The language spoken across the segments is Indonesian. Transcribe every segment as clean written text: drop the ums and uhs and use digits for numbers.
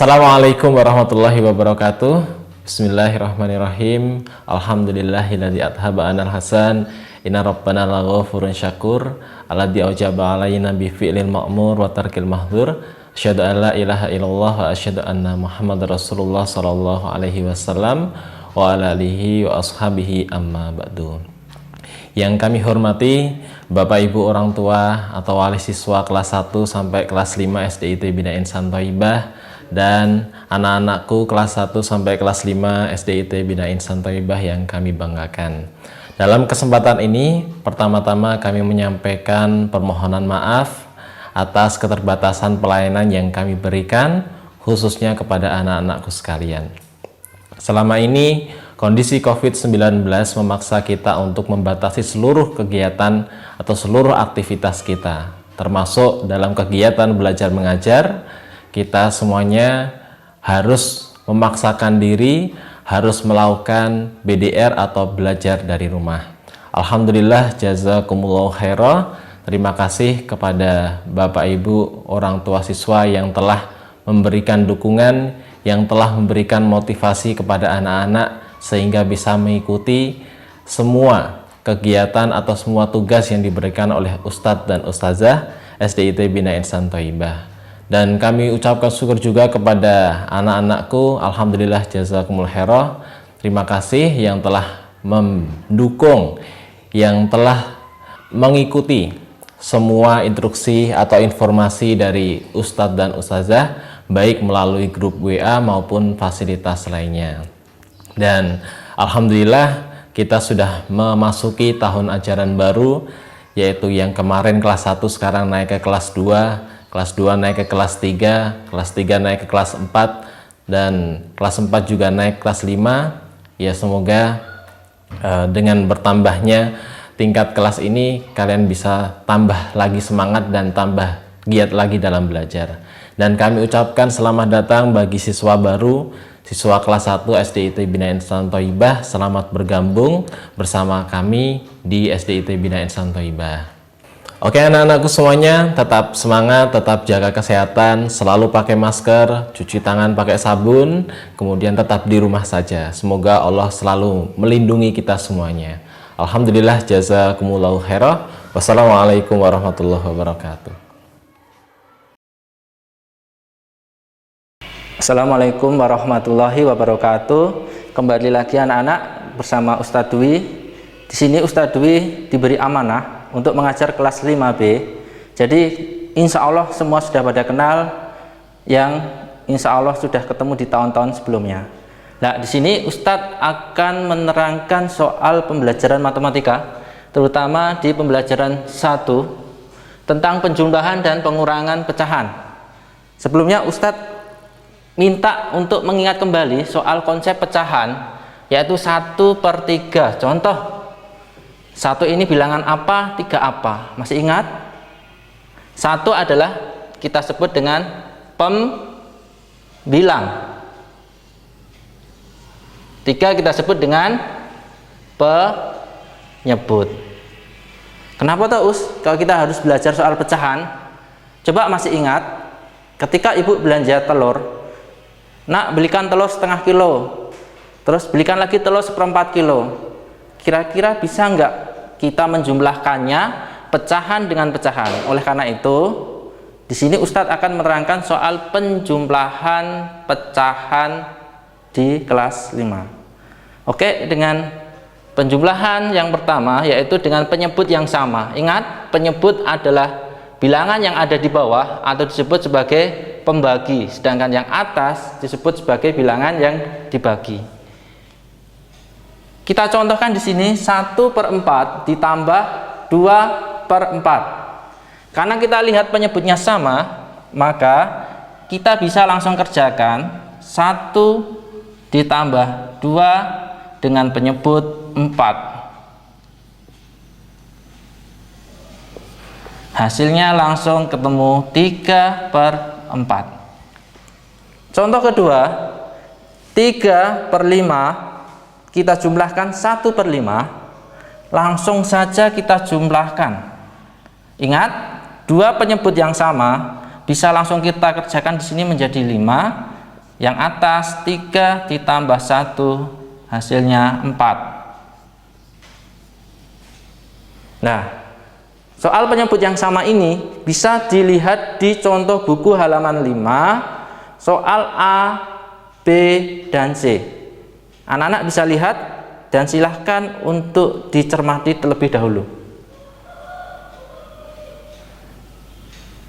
Assalamualaikum warahmatullahi wabarakatuh. Bismillahirrahmanirrahim. Alhamdulillahilladzi athaba anal hasan. Inna rabbana laghafurun syakur. Alladzi aujaba alaina bi fi'lil ma'mur wa tarkil mahdzur. Asyhadu an la ilaha illallah wa asyhadu anna Muhammadar Rasulullah sallallahu alaihi wasallam wa ala alihi wa ashabihi amma ba'du. Yang kami hormati Bapak Ibu orang tua atau wali siswa kelas 1 sampai kelas 5 SDIT Bina Insan Thaibah dan anak-anakku kelas 1 sampai kelas 5 SDIT Bina Insan Thaibah yang kami banggakan. Dalam kesempatan ini, pertama-tama kami menyampaikan permohonan maaf atas keterbatasan pelayanan yang kami berikan, khususnya kepada anak-anakku sekalian. Selama ini, kondisi COVID-19 memaksa kita untuk membatasi seluruh kegiatan atau seluruh aktivitas kita, termasuk dalam kegiatan belajar mengajar. Kita semuanya harus memaksakan diri, harus melakukan BDR atau belajar dari rumah. Alhamdulillah, jazakumullah khairah. Terima kasih kepada Bapak Ibu orang tua siswa yang telah memberikan dukungan, yang telah memberikan motivasi kepada anak-anak sehingga bisa mengikuti semua kegiatan atau semua tugas yang diberikan oleh Ustadz dan Ustazah SDIT Bina Insan Thaibah. Dan kami ucapkan syukur juga kepada anak-anakku. Alhamdulillah, jazakumul khairah. Terima kasih yang telah mendukung, yang telah mengikuti semua instruksi atau informasi dari Ustadz dan Ustazah, baik melalui grup WA maupun fasilitas lainnya. Dan alhamdulillah kita sudah memasuki tahun ajaran baru, yaitu yang kemarin kelas 1 sekarang naik ke kelas 2, kelas 2 naik ke kelas 3, kelas 3 naik ke kelas 4, dan kelas 4 juga naik kelas 5. Ya, semoga dengan bertambahnya tingkat kelas ini kalian bisa tambah lagi semangat dan tambah giat lagi dalam belajar. Dan kami ucapkan selamat datang bagi siswa baru, siswa kelas 1 SDIT Bina Insan Thaibah. Selamat bergabung bersama kami di SDIT Bina Insan Thaibah. Oke anak-anakku semuanya, tetap semangat, tetap jaga kesehatan, selalu pakai masker, cuci tangan pakai sabun, kemudian tetap di rumah saja. Semoga Allah selalu melindungi kita semuanya. Alhamdulillah, jazakumullahu khairah. Wassalamualaikum warahmatullahi wabarakatuh. Assalamualaikum warahmatullahi wabarakatuh. Kembali lagi anak-anak bersama Ustadz Dwi. Di sini Ustadz Dwi diberi amanah untuk mengajar kelas 5B. Jadi insya Allah semua sudah pada kenal, yang insya Allah sudah ketemu di tahun-tahun sebelumnya. Nah, di sini Ustadz akan menerangkan soal pembelajaran matematika, terutama di pembelajaran 1 tentang penjumlahan dan pengurangan pecahan. Sebelumnya Ustadz minta untuk mengingat kembali soal konsep pecahan, yaitu 1/3. Contoh, 1 ini bilangan apa, 3 apa? Masih ingat? 1 adalah kita sebut dengan pembilang. 3 kita sebut dengan penyebut. Kenapa tuh kalau kita harus belajar soal pecahan? Coba masih ingat ketika ibu belanja telur, nak belikan telur setengah kilo, terus belikan lagi telur 1/4 kilo. Kira-kira bisa nggak kita menjumlahkannya pecahan dengan pecahan? Oleh karena itu, di sini Ustadz akan menerangkan soal penjumlahan pecahan di kelas 5. Oke, dengan penjumlahan yang pertama yaitu dengan penyebut yang sama. Ingat, penyebut adalah bilangan yang ada di bawah atau disebut sebagai pembagi, sedangkan yang atas disebut sebagai bilangan yang dibagi. Kita contohkan di sini 1/4 ditambah 2/4. Karena kita lihat penyebutnya sama, maka kita bisa langsung kerjakan 1 ditambah 2 dengan penyebut 4. Hasilnya langsung ketemu 3/4. Contoh kedua, 3/5 kita jumlahkan 1/5, langsung saja kita jumlahkan. Ingat, 2 penyebut yang sama bisa langsung kita kerjakan di sini menjadi 5, Yang atas 3 ditambah 1 hasilnya 4. Nah, soal penyebut yang sama ini bisa dilihat di contoh buku halaman 5, soal A, B, dan C. Anak-anak bisa lihat dan silahkan untuk dicermati terlebih dahulu.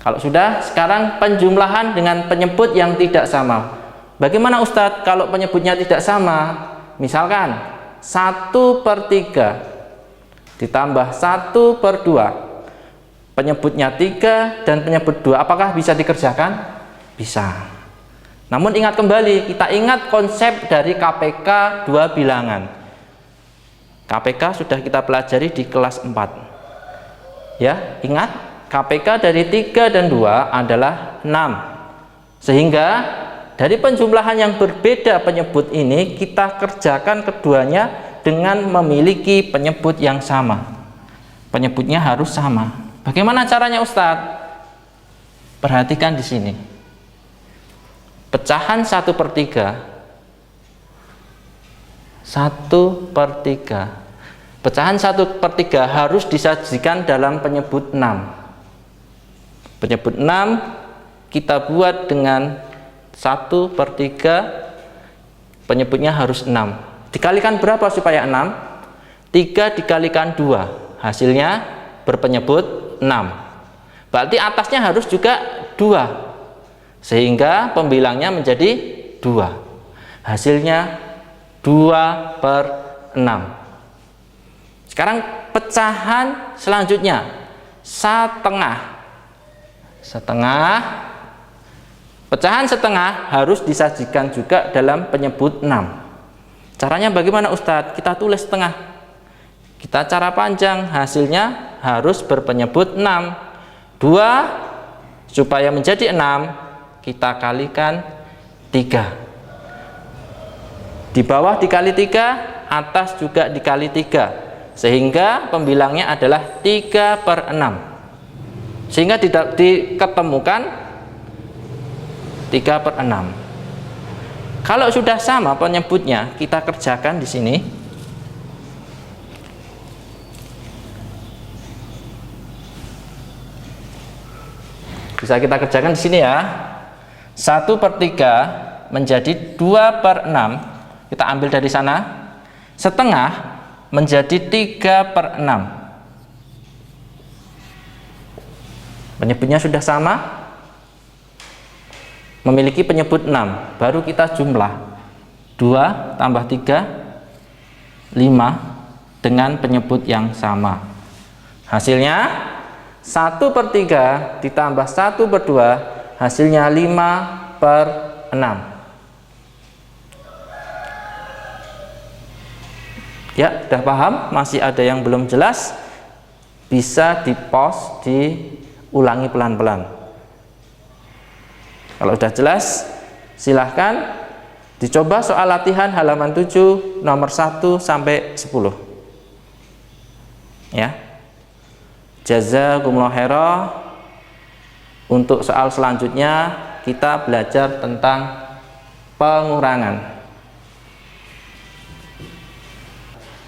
Kalau sudah, sekarang penjumlahan dengan penyebut yang tidak sama. Bagaimana Ustadz kalau penyebutnya tidak sama? Misalkan 1/3 ditambah 1/2, penyebutnya 3 dan penyebut 2, apakah bisa dikerjakan? Bisa. Namun ingat kembali, kita ingat konsep dari KPK 2 bilangan. KPK sudah kita pelajari di kelas 4. Ya, ingat KPK dari 3 dan 2 adalah 6. Sehingga dari penjumlahan yang berbeda penyebut ini, kita kerjakan keduanya dengan memiliki penyebut yang sama. Penyebutnya harus sama. Bagaimana caranya Ustadz? Perhatikan di sini. Pecahan 1/3. 1/3. Pecahan 1/3 harus disajikan dalam penyebut 6. Penyebut 6 kita buat dengan 1/3, penyebutnya harus 6. Dikalikan berapa supaya 6? 3 dikalikan 2, hasilnya berpenyebut 6. Berarti atasnya harus juga 2, sehingga pembilangnya menjadi 2. Hasilnya 2/6. Sekarang pecahan selanjutnya, setengah. Pecahan setengah harus disajikan juga dalam penyebut 6. Caranya bagaimana Ustadz? Kita tulis setengah. Kita cara panjang, hasilnya harus berpenyebut 6. 2 supaya menjadi 6, kita kalikan 3. Di bawah dikali 3, atas juga dikali 3. Sehingga pembilangnya adalah 3/6. Sehingga diketemukan 3/6. Kalau sudah sama penyebutnya, kita kerjakan di sini. Bisa kita kerjakan di sini ya. 1/3 menjadi 2/6. Kita ambil dari sana. Setengah menjadi 3/6. Penyebutnya sudah sama, memiliki penyebut 6, baru kita jumlah 2 tambah 3, 5 dengan penyebut yang sama. Hasilnya 1/3 ditambah 1/2, hasilnya 5/6. Ya, sudah paham? Masih ada yang belum jelas? Bisa di-pause, diulangi pelan-pelan. Kalau sudah jelas, silahkan dicoba soal latihan halaman 7 nomor 1 sampai 10. Ya. Jazakumullah khairan. Untuk soal selanjutnya kita belajar tentang pengurangan.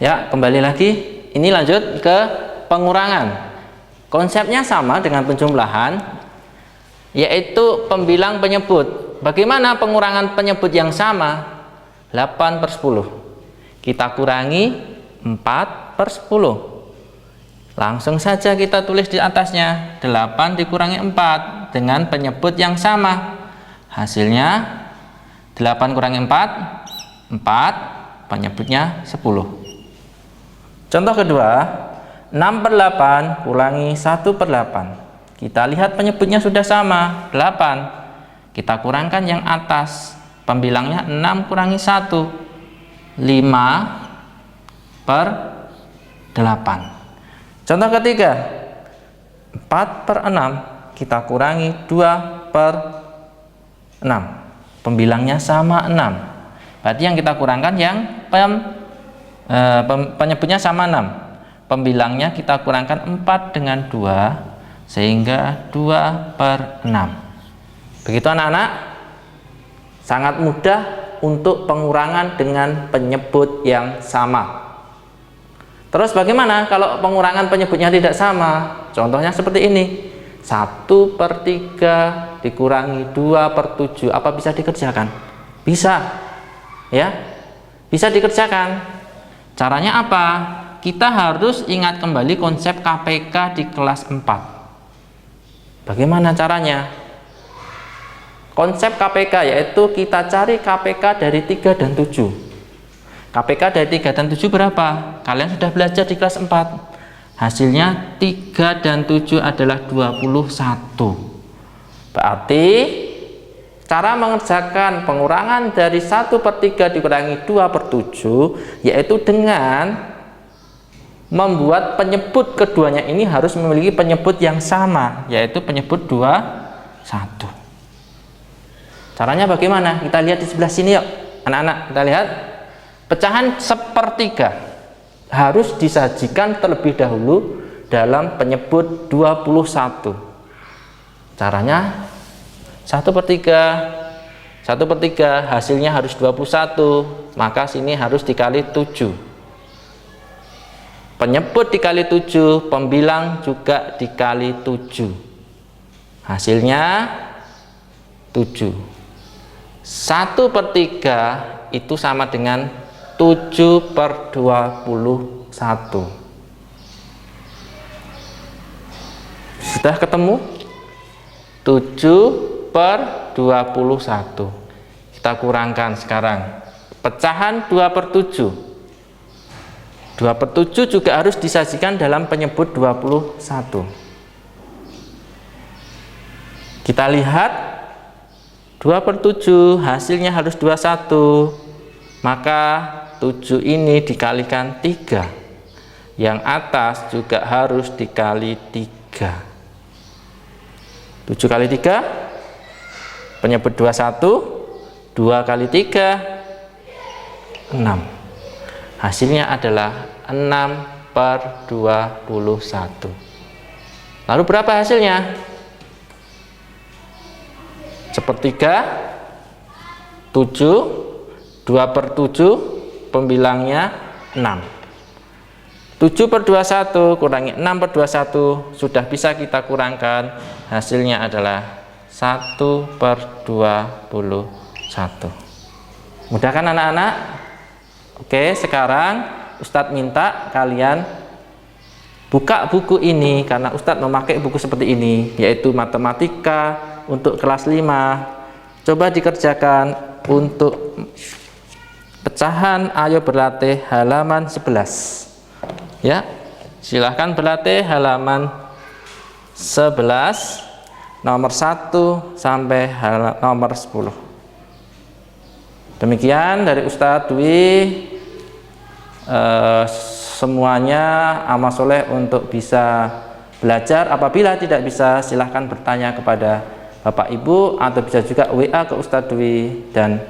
Ya, kembali lagi. Ini lanjut ke pengurangan. Konsepnya sama dengan penjumlahan, yaitu pembilang penyebut. Bagaimana pengurangan penyebut yang sama? 8/10. Kita kurangi 4/10. Langsung saja kita tulis di atasnya 8 dikurangi 4 dengan penyebut yang sama. Hasilnya 8 kurangi 4, 4, penyebutnya 10. Contoh kedua, 6/8 kurangi 1/8. Kita lihat penyebutnya sudah sama, 8. Kita kurangkan yang atas, pembilangnya 6 kurangi 1, 5/8. Contoh ketiga, 4/6, kita kurangi 2/6. Pembilangnya sama 6. Berarti yang kita kurangkan yang penyebutnya sama 6. Pembilangnya kita kurangkan 4 dengan 2, sehingga 2/6. Begitu anak-anak? Sangat mudah untuk pengurangan dengan penyebut yang sama. Terus bagaimana kalau pengurangan penyebutnya tidak sama? Contohnya seperti ini. 1/3 dikurangi 2/7. Apa bisa dikerjakan? Bisa. Ya. Bisa dikerjakan. Caranya apa? Kita harus ingat kembali konsep KPK di kelas 4. Bagaimana caranya? Konsep KPK yaitu kita cari KPK dari 3 dan 7. KPK dari 3 dan 7 berapa? Kalian sudah belajar di kelas 4. Hasilnya 3 dan 7 adalah 21. Berarti cara mengerjakan pengurangan dari 1/3 dikurangi 2/7 yaitu dengan membuat penyebut keduanya ini harus memiliki penyebut yang sama, yaitu penyebut 21. Caranya bagaimana? Kita lihat di sebelah sini yuk anak-anak, kita lihat pecahan 1/3 harus disajikan terlebih dahulu dalam penyebut 21. Caranya 1/3 hasilnya harus 21, maka sini harus dikali 7. Penyebut dikali 7, pembilang juga dikali 7. Hasilnya 7. 1/3 itu sama dengan 7/21. Sudah ketemu? 7/21. Kita kurangkan sekarang. Pecahan 2/7. 2/7 juga harus disajikan dalam penyebut 21. Kita lihat 2/7 hasilnya harus 21, maka 7 ini dikalikan 3, yang atas juga harus dikali 3. 7 kali 3 penyebut 21, 2 kali 3 6. Hasilnya adalah 6/21. Lalu berapa hasilnya? 1/3, 7, 2/7, pembilangnya 6. 7/21 kurangi 6/21 sudah bisa kita kurangkan, hasilnya adalah 1/21. Mudah kan anak-anak? Oke, sekarang Ustadz minta kalian buka buku ini karena Ustadz memakai buku seperti ini, yaitu matematika untuk kelas 5. Coba dikerjakan untuk pecahan ayo berlatih halaman 11. Ya, silahkan berlatih halaman 11 nomor 1 sampai nomor 10. Demikian dari Ustadz Dwi, semuanya amal soleh untuk bisa belajar. Apabila tidak bisa, silahkan bertanya kepada Bapak Ibu atau bisa juga WA ke Ustadz Dwi. Dan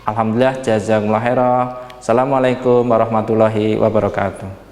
alhamdulillah jazakumullah khairan. Assalamualaikum warahmatullahi wabarakatuh.